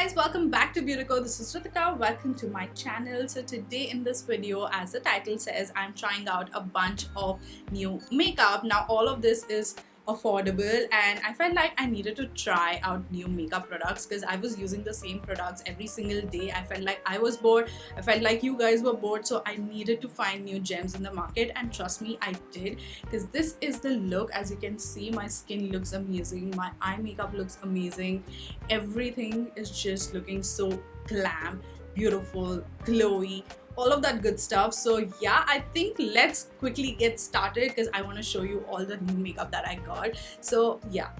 guys, welcome back to BeautiCo. This is Ritika. Welcome to my channel. So today in this video, as the title says, I'm trying out a bunch of new makeup. Now all of this is affordable and I felt like I needed to try out new makeup products because I was using the same products every single day. I felt like I was bored. I felt like you guys were bored, so I needed to find new gems in the market, and trust me, I did, because this is the look. As you can see, my skin looks amazing, my eye makeup looks amazing, everything is just looking so glam, beautiful, glowy, all of that good stuff. So yeah, I think let's quickly get started because I want to show you all the new makeup that I got. So yeah,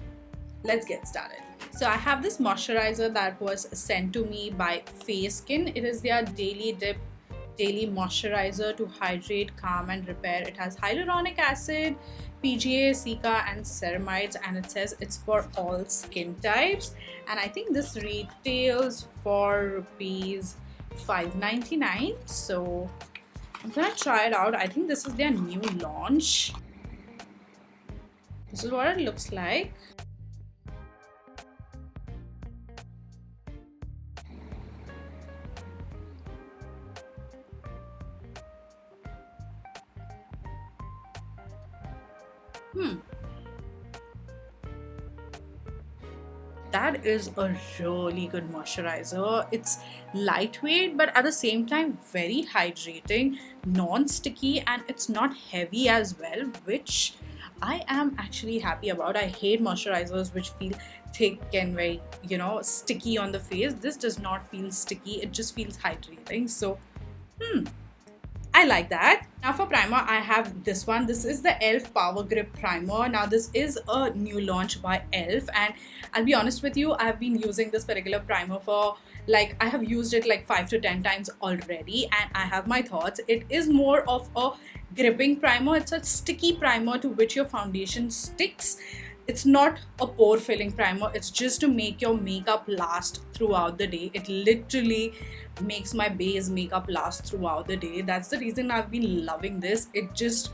let's get started. So I have this moisturizer that was sent to me by Face Skin. It is their Daily Dip Daily Moisturizer to hydrate, calm and repair. It has hyaluronic acid, PGA, Cica and ceramides, and it says it's for all skin types, and I think this retails for ₹5.99. so I'm gonna try it out. I think this is their new launch. This is what it looks like. That is a really good moisturizer. It's lightweight but at the same time very hydrating, non-sticky, and it's not heavy as well, which I am actually happy about. I hate moisturizers which feel thick and very, sticky on the face. This does not feel sticky, it just feels hydrating. So I like that. Now for primer, I have this one. This is the e.l.f. Power Grip Primer. Now this is a new launch by e.l.f. and I'll be honest with you, I have been using this particular primer for I have used it like 5 to 10 times already, and I have my thoughts. It is more of a gripping primer. It's a sticky primer to which your foundation sticks. It's not a pore filling primer. It's just to make your makeup last throughout the day. It literally makes my base makeup last throughout the day. That's the reason I've been loving this. It just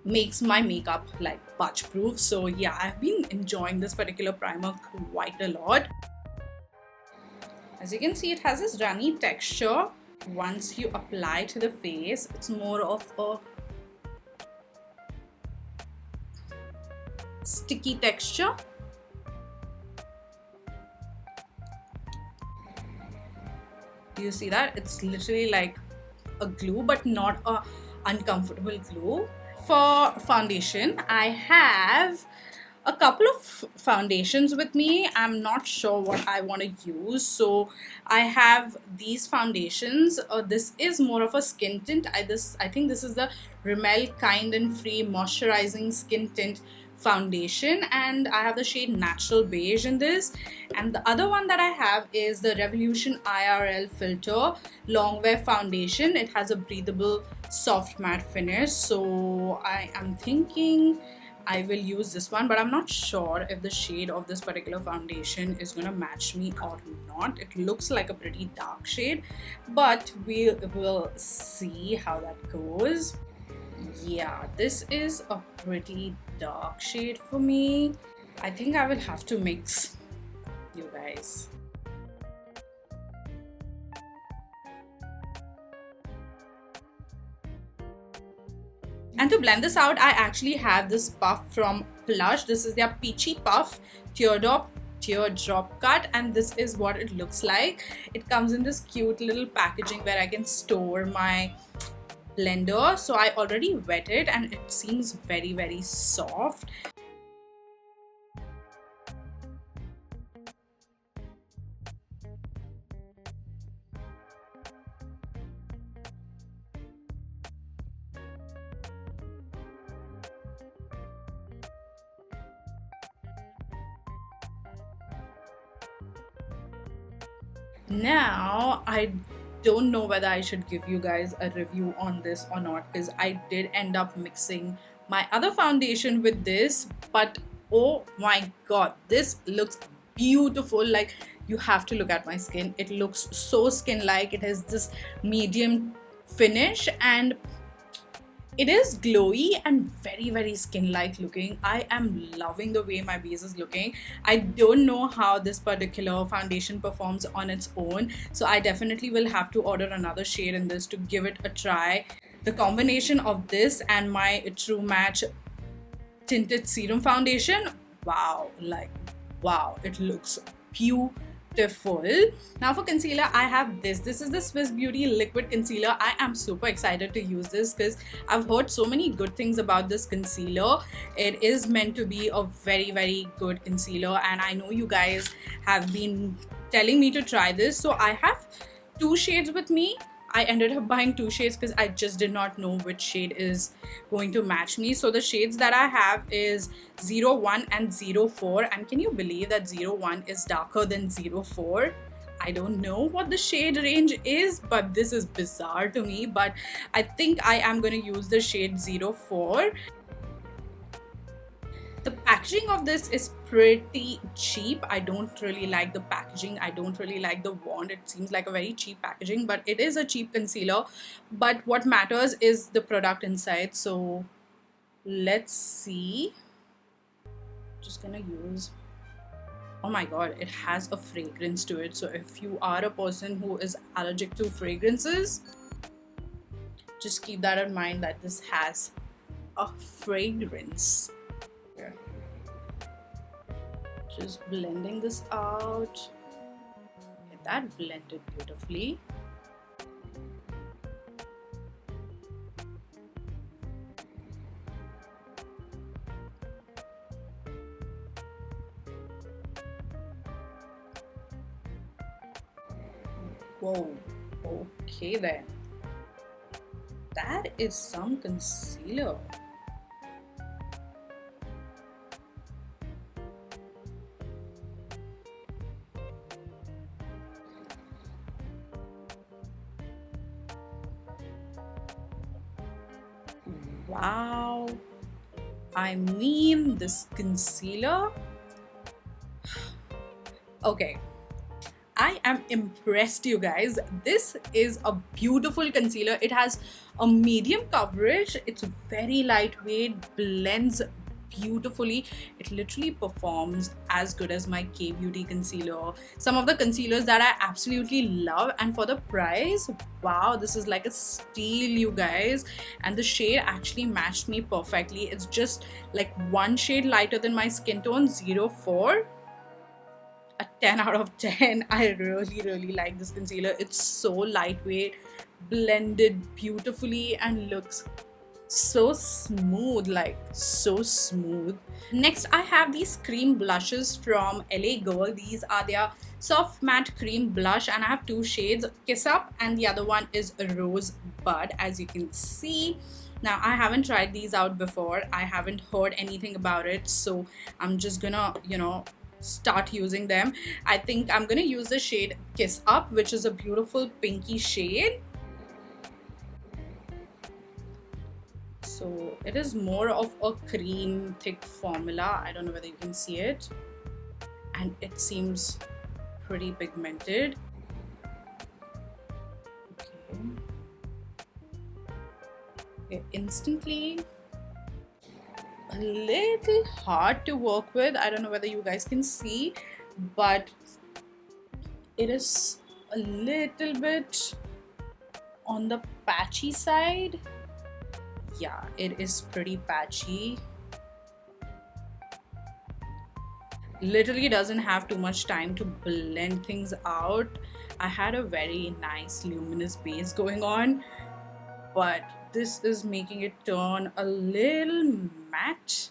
makes my makeup like budge proof. So yeah, I've been enjoying this particular primer quite a lot. As you can see, it has this runny texture. Once you apply to the face, it's more of a sticky texture. Do you see that? It's literally like a glue, but not a uncomfortable glue. For foundation, I have a couple of foundations with me. I'm not sure what I want to use, so I have these foundations. This is more of a skin tint. I think this is the Rimmel Kind and Free Moisturizing Skin Tint foundation, and I have the shade Natural Beige in this. And the other one that I have is the Revolution IRL Filter Longwear Foundation. It has a breathable soft matte finish, so I am thinking I will use this one, but I'm not sure if the shade of this particular foundation is gonna match me or not. It looks like a pretty dark shade, but we will see how that goes. Yeah, this is a pretty dark shade for me. I think I will have to mix, you guys. And to blend this out, I actually have this puff from Plush. This is their Peachy Puff Teardrop Cut, and this is what it looks like. It comes in this cute little packaging where I can store my blender. So I already wet it and it seems very, very soft. Now I don't know whether I should give you guys a review on this or not, because I did end up mixing my other foundation with this, but oh my god, this looks beautiful. Like, you have to look at my skin. It looks so skin like. It has this medium finish, and It is glowy and very skin-like looking. I am loving the way my base is looking. I don't know how this particular foundation performs on its own, so I definitely will have to order another shade in this to give it a try. The combination of this and my True Match tinted serum foundation, wow, like wow, it looks beautiful. Now for concealer, I have this is the Swiss Beauty liquid concealer. I am super excited to use this because I've heard so many good things about this concealer. It is meant to be a very good concealer, and I know you guys have been telling me to try this, so I have two shades with me. I ended up buying two shades because I just did not know which shade is going to match me. So the shades that I have is 01 and 04. And can you believe that 01 is darker than 04? I don't know what the shade range is, but this is bizarre to me. But I think I am going to use the shade 04. The packaging of this is pretty cheap. I don't really like the packaging. I don't really like the wand. It seems like a very cheap packaging, but it is a cheap concealer. But what matters is the product inside. So let's see. Just gonna use, oh my god, it has a fragrance to it. So if you are a person who is allergic to fragrances, just keep that in mind that this has a fragrance. Just blending this out. Get that blended beautifully. Whoa, okay then. That is some concealer. Wow, I mean, this concealer, okay, I am impressed, you guys. This is a beautiful concealer. It has a medium coverage. It's very lightweight, blends beautifully. It literally performs as good as my K-Beauty concealer. Some of the concealers that I absolutely love, and for the price, wow, this is like a steal, you guys. And the shade actually matched me perfectly. It's just like one shade lighter than my skin tone, 04. A 10 out of 10. I really like this concealer. It's so lightweight, blended beautifully, and looks so smooth, like so smooth. Next, I have these cream blushes from LA Girl. These are their soft matte cream blush, and I have two shades, Kiss Up and the other one is Rose Bud, as you can see. Now, I haven't tried these out before. I haven't heard anything about it, so I'm just gonna, start using them. I think I'm gonna use the shade Kiss Up, which is a beautiful pinky shade. So it is more of a cream thick formula. I don't know whether you can see it, and it seems pretty pigmented. Okay, instantly a little hard to work with. I don't know whether you guys can see, but it is a little bit on the patchy side. Yeah, it is pretty patchy. Literally doesn't have too much time to blend things out. I had a very nice luminous base going on, but this is making it turn a little matte.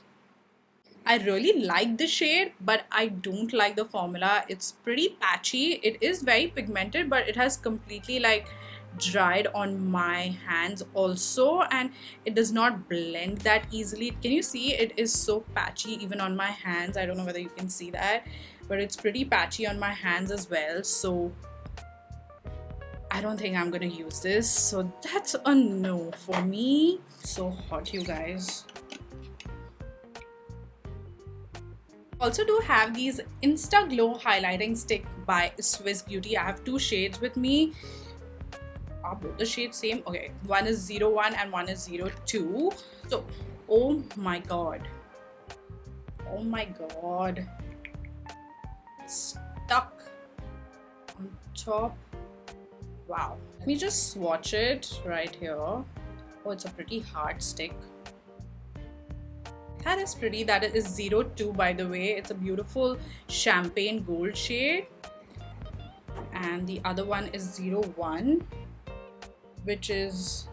I really like the shade, but I don't like the formula. It's pretty patchy. It is very pigmented, but it has completely like dried on my hands also, and it does not blend that easily. Can you see? It is so patchy even on my hands. I don't know whether you can see that, but it's pretty patchy on my hands as well. So I don't think I'm gonna use this. So that's a no for me. So hot, you guys. Also do have these Insta Glow highlighting stick by Swiss Beauty. I have two shades with me. are both the shades same? Okay, one is 01 and one is 02. So, oh my god. Oh my god. It's stuck on top. Wow. Let me just swatch it right here. Oh, it's a pretty hard stick. That is pretty. That is 02, by the way. It's a beautiful champagne gold shade. And the other one is 01, which is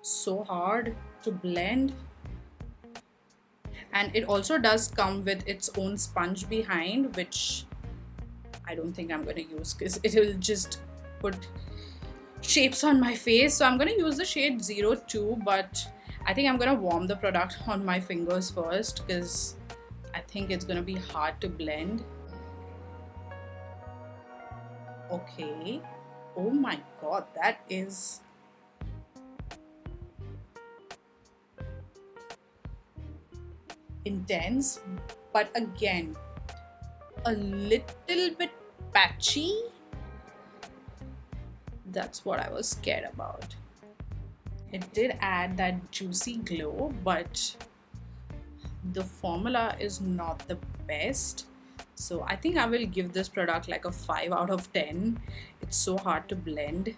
so hard to blend. And it also does come with its own sponge behind, which I don't think I'm going to use because it will just put shapes on my face. So I'm going to use the shade 02, but I think I'm going to warm the product on my fingers first because I think it's going to be hard to blend. Okay. Oh my god, that is intense, but again a little bit patchy. That's what I was scared about. It did add that juicy glow, but the formula is not the best. So I think I will give this product like a 5 out of 10. It's so hard to blend.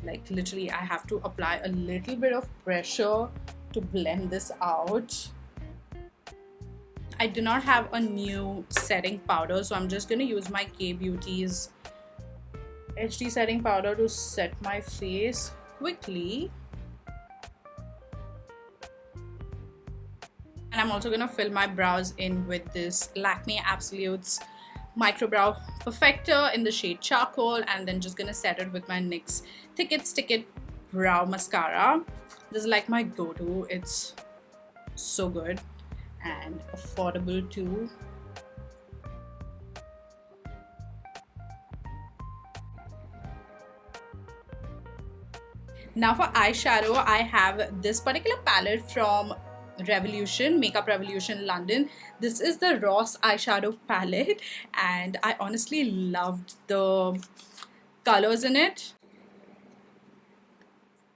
Like literally I have to apply a little bit of pressure to blend this out. I do not have a new setting powder, so I'm just going to use my K-Beauty's HD setting powder to set my face quickly. And I'm also going to fill my brows in with this Lakme Absolute's Micro Brow Perfector in the shade Charcoal, and then just going to set it with my NYX Thick It Stick It Brow Mascara. This is like my go-to. It's so good and affordable too. Now for eyeshadow, I have this particular palette from Makeup Revolution London. This is the Ross eyeshadow palette, and I honestly loved the colors in it.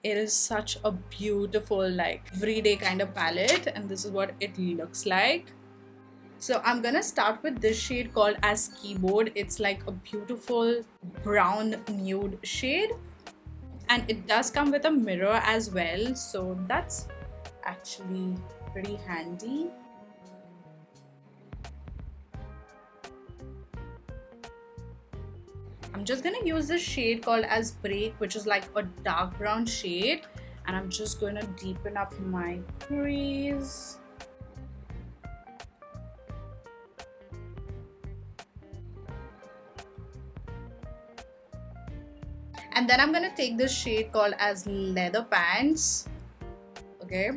It is such a beautiful, like, everyday kind of palette, and this is what it looks like. So I'm gonna start with this shade called as Keyboard. It's like a beautiful brown nude shade, and it does come with a mirror as well, so that's actually pretty handy. I'm just gonna use this shade called as Break, which is like a dark brown shade, and I'm just gonna deepen up my crease. And then I'm gonna take this shade called as Leather Pants. Okay,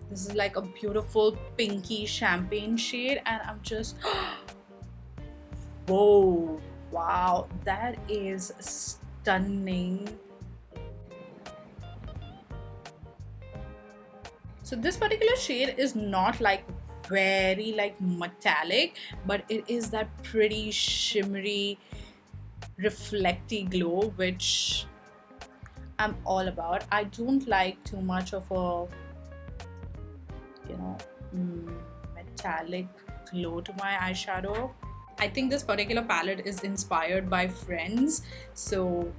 this is like a beautiful pinky champagne shade, and I'm just whoa, wow, that is stunning. So this particular shade is not like very like metallic, but it is that pretty shimmery reflecty glow, which I'm all about. I don't like too much of a, you know, metallic glow to my eyeshadow. I think this particular palette is inspired by Friends, so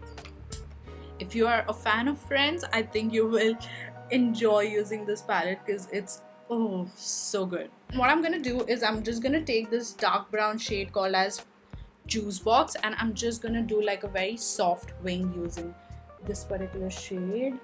if you are a fan of Friends, I think you will enjoy using this palette because it's so good. What I'm gonna do is I'm just gonna take this dark brown shade called as Juice Box, and I'm just gonna do like a very soft wing using this particular shade.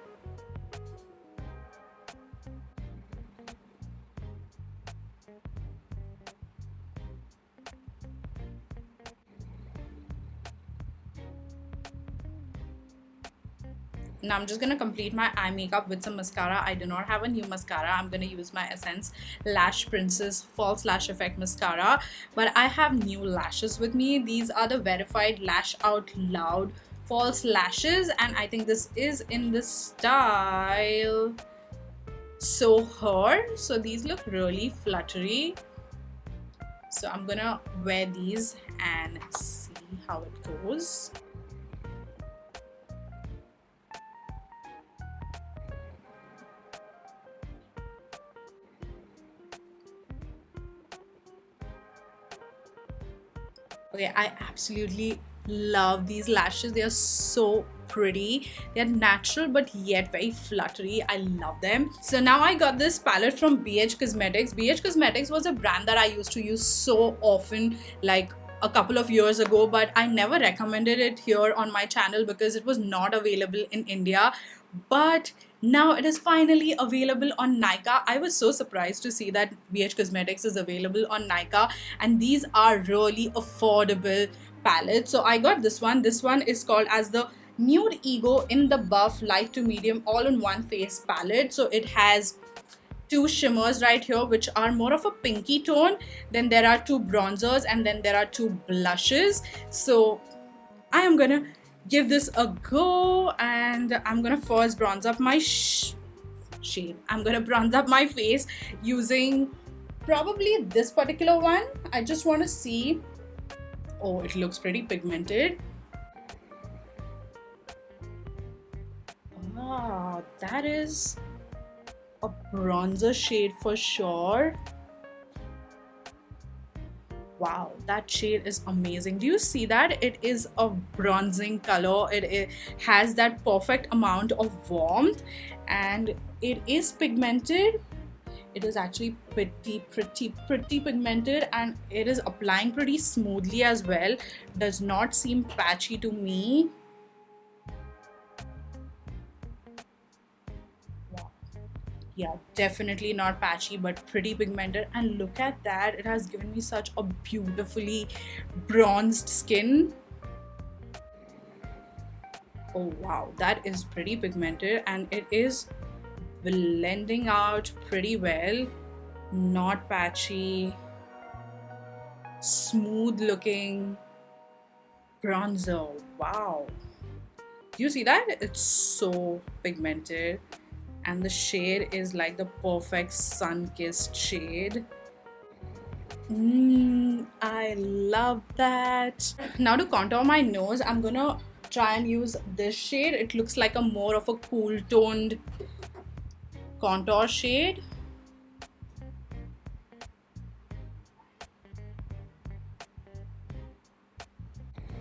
Now I'm just gonna complete my eye makeup with some mascara. I do not have a new mascara. I'm gonna use my Essence Lash Princess False Lash Effect Mascara, but I have new lashes with me. These are the verified Lash Out Loud false lashes, and I think this is in the style So Her. So these look really fluttery, so I'm gonna wear these and see how it goes. Okay, I absolutely love these lashes. They are so pretty. They're natural but yet very fluttery. I love them. So now I got this palette from BH Cosmetics. BH Cosmetics was a brand that I used to use so often, like a couple of years ago, but I never recommended it here on my channel because it was not available in India. But now it is finally available on Nykaa. I was so surprised to see that BH Cosmetics is available on Nykaa, and these are really affordable palettes. So I got this one. This one is called as the Nude Ego in the Buff Light to Medium All in One Face palette. So it has two shimmers right here which are more of a pinky tone, then there are two bronzers, and then there are two blushes. So I am gonna give this a go, and I'm gonna first bronze up my shade. I'm gonna bronze up my face using probably this particular one. I just want to see. Oh, it looks pretty pigmented. Ah, that is a bronzer shade for sure. Wow, that shade is amazing. Do you see that? It is a bronzing color. It has that perfect amount of warmth, and it is pigmented. It is actually pretty pigmented, and it is applying pretty smoothly as well. Does not seem patchy to me. Yeah, definitely not patchy but pretty pigmented, and look at that, it has given me such a beautifully bronzed skin. Oh wow, that is pretty pigmented, and it is blending out pretty well. Not patchy, smooth looking bronzer. Wow, do you see that? It's so pigmented, and the shade is like the perfect sun-kissed shade. I love that. Now to contour my nose, I'm gonna try and use this shade. It looks like a more of a cool toned contour shade.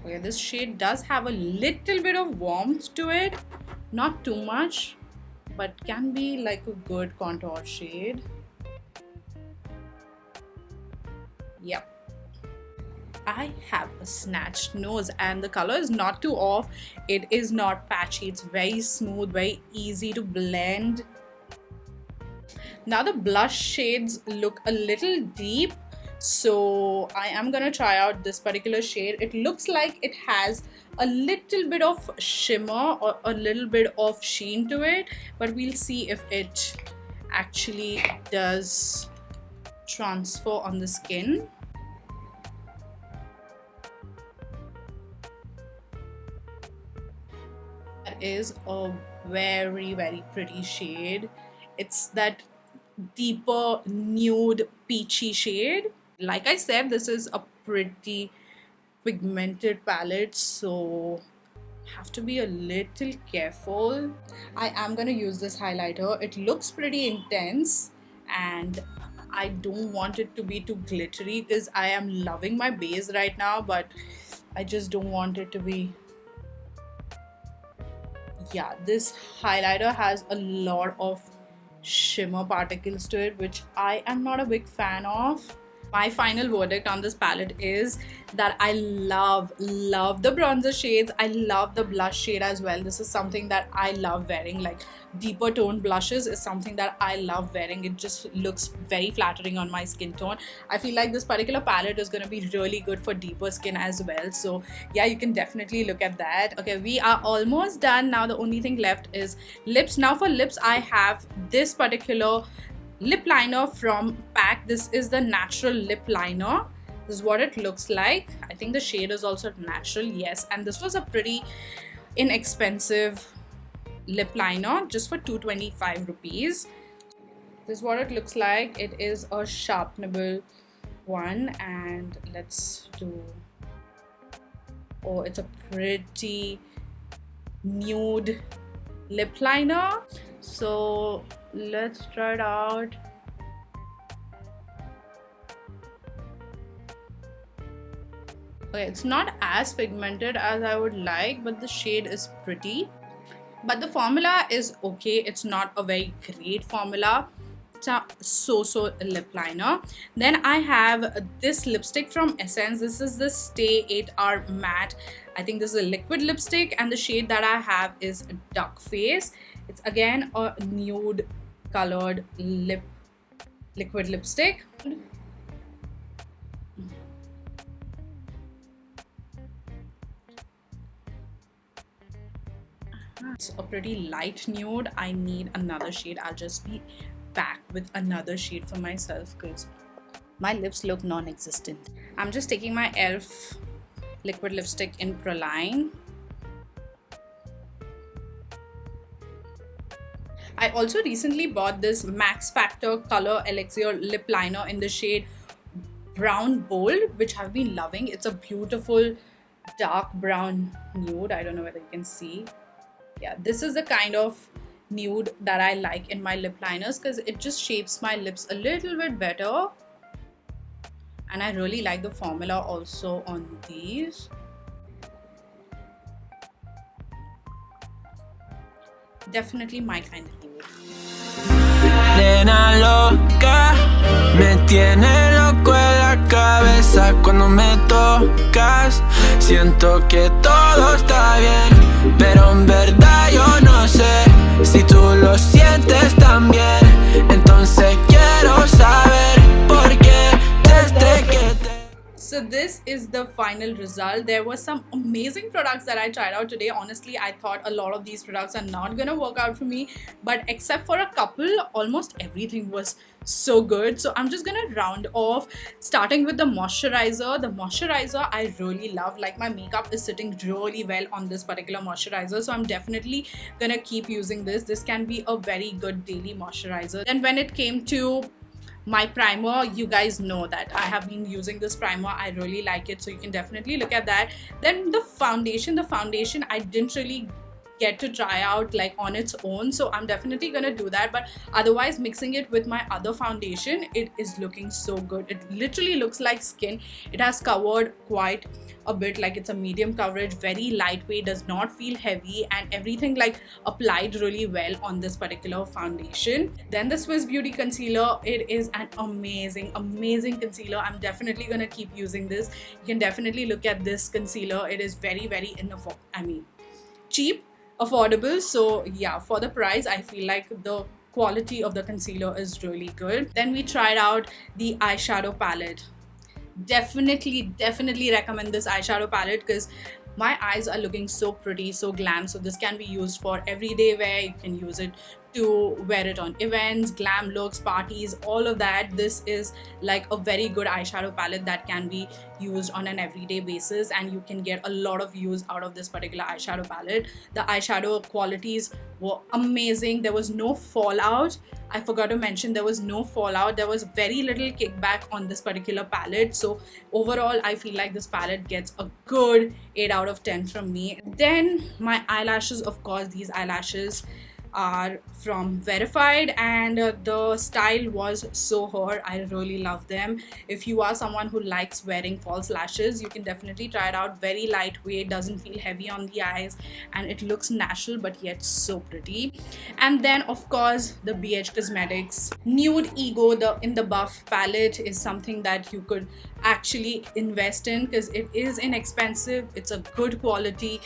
Okay, this shade does have a little bit of warmth to it, not too much, but can be like a good contour shade. Yep. I have a snatched nose, and the color is not too off. It is not patchy. It's very smooth, very easy to blend. Now the blush shades look a little deep, so I am gonna try out this particular shade. It looks like it has a little bit of shimmer or a little bit of sheen to it, but we'll see if it actually does transfer on the skin. That is a very pretty shade. It's that deeper nude peachy shade. Like I said, this is a pretty pigmented palette, so have to be a little careful. I am gonna use this highlighter. It looks pretty intense, and I don't want it to be too glittery because I am loving my base right now, but I just don't want it to be. Yeah, this highlighter has a lot of shimmer particles to it, which I am not a big fan of. My final verdict on this palette is that I love the bronzer shades. I love the blush shade as well. This is something that I love wearing. Like deeper toned blushes is something that I love wearing. It just looks very flattering on my skin tone. I feel like this particular palette is going to be really good for deeper skin as well. So yeah, you can definitely look at that. Okay, we are almost done. Now the only thing left is lips. Now for lips, I have this particular lip liner from PAC. This is the natural lip liner. This is what it looks like. I think the shade is also natural, yes, and this was a pretty inexpensive lip liner, just for 225 rupees. This is what it looks like. It is a sharpenable one, and let's do. Oh, it's a pretty nude lip liner. So let's try it out. Okay, it's not as pigmented as I would like, but the shade is pretty. But the formula is okay. It's not a very great formula. It's a so lip liner. Then I have this lipstick from Essence. This is the Stay 8-Hour Matte. I think this is a liquid lipstick, and the shade that I have is Duck Face. It's again a nude colored liquid lipstick. It's a pretty light nude. I need another shade. I'll just be back with another shade for myself because my lips look non-existent. I'm just taking my e.l.f. liquid lipstick in Praline. I also recently bought this Max Factor Color Elixir lip liner in the shade Brown Bold, which I've been loving. It's a beautiful dark brown nude. I don't know whether you can see. Yeah, this is the kind of nude that I like in my lip liners because it just shapes my lips a little bit better. And I really like the formula also on these. Definitely my kind of nude. Nena loca, me tiene loco en la cabeza cuando me tocas. Siento que todo está bien, pero en verdad yo no sé si tú lo sientes también. Entonces quiero saber por qué desde que te... So this is the final result. There were some amazing products that I tried out today. Honestly, I thought a lot of these products are not gonna work out for me, but except for a couple, almost everything was so good. So I'm just gonna round off starting with the moisturizer. The moisturizer I really love. Like, my makeup is sitting really well on this particular moisturizer, so I'm definitely gonna keep using this. This can be a very good daily moisturizer. Then when it came to my primer, you guys know that I have been using this primer. I really like it, so you can definitely look at that. Then the foundation I didn't really get to try out like on its own, so I'm definitely gonna do that. But otherwise, mixing it with my other foundation, it is looking so good. It literally looks like skin. It has covered quite a bit, like it's a medium coverage, very lightweight, does not feel heavy, and everything like applied really well on this particular foundation. Then the Swiss Beauty concealer, it is an amazing concealer. I'm definitely gonna keep using this. You can definitely look at this concealer. It is very cheap, affordable. So yeah, for the price, I feel like the quality of the concealer is really good. Then we tried out the eyeshadow palette. Definitely recommend this eyeshadow palette because my eyes are looking so pretty, so glam. So this can be used for everyday wear. You can use it to wear it on events, glam looks, parties, all of that. This is like a very good eyeshadow palette that can be used on an everyday basis, and you can get a lot of use out of this particular eyeshadow palette. The eyeshadow qualities were amazing. There was no fallout. I forgot to mention, there was no fallout. There was very little kickback on this particular palette. So overall, I feel like this palette gets a good 8 out of 10 from me. Then my eyelashes, of course, these eyelashes are from Verified, and the style was so her. I really love them. If you are someone who likes wearing false lashes, you can definitely try it out. Very lightweight, doesn't feel heavy on the eyes, and it looks natural but yet so pretty. And then of course the BH Cosmetics Nude Ego in the Buff palette is something that you could actually invest in because it is inexpensive. It's a good quality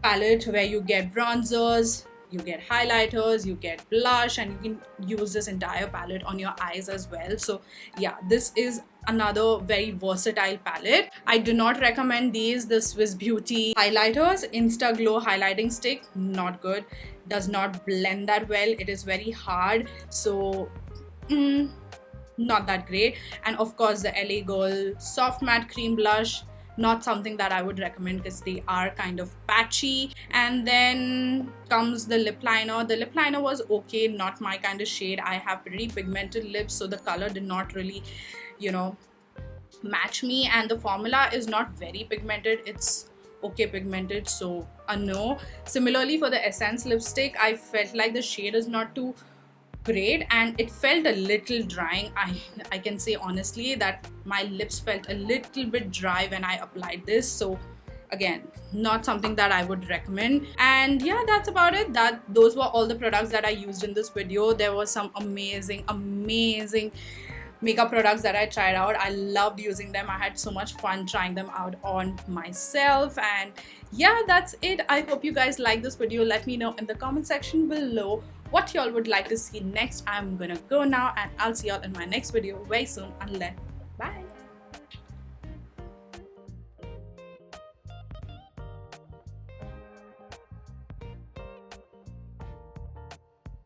palette where you get bronzers, you get highlighters, you get blush, and you can use this entire palette on your eyes as well. So yeah, this is another very versatile palette. I do not recommend these. The Swiss Beauty highlighters Insta Glow highlighting stick, not good, does not blend that well. It is very hard, so not that great. And of course the LA Girl Soft Matte Cream Blush, not something that I would recommend because they are kind of patchy. And then comes the lip liner. The lip liner was okay, not my kind of shade. I have pretty pigmented lips, so the color did not really, match me. And the formula is not very pigmented. It's okay pigmented, so a no. Similarly for the Essence lipstick, I felt like the shade is not too great, and it felt a little drying. I can say honestly that my lips felt a little bit dry when I applied this, so again, not something that I would recommend. And yeah, that's about it. Those were all the products that I used in this video. There was some amazing makeup products that I tried out. I loved using them. I had so much fun trying them out on myself. And yeah, that's it. I hope you guys like this video. Let me know in the comment section below what y'all would like to see next. I'm gonna go now, and I'll see y'all in my next video very soon. Until then,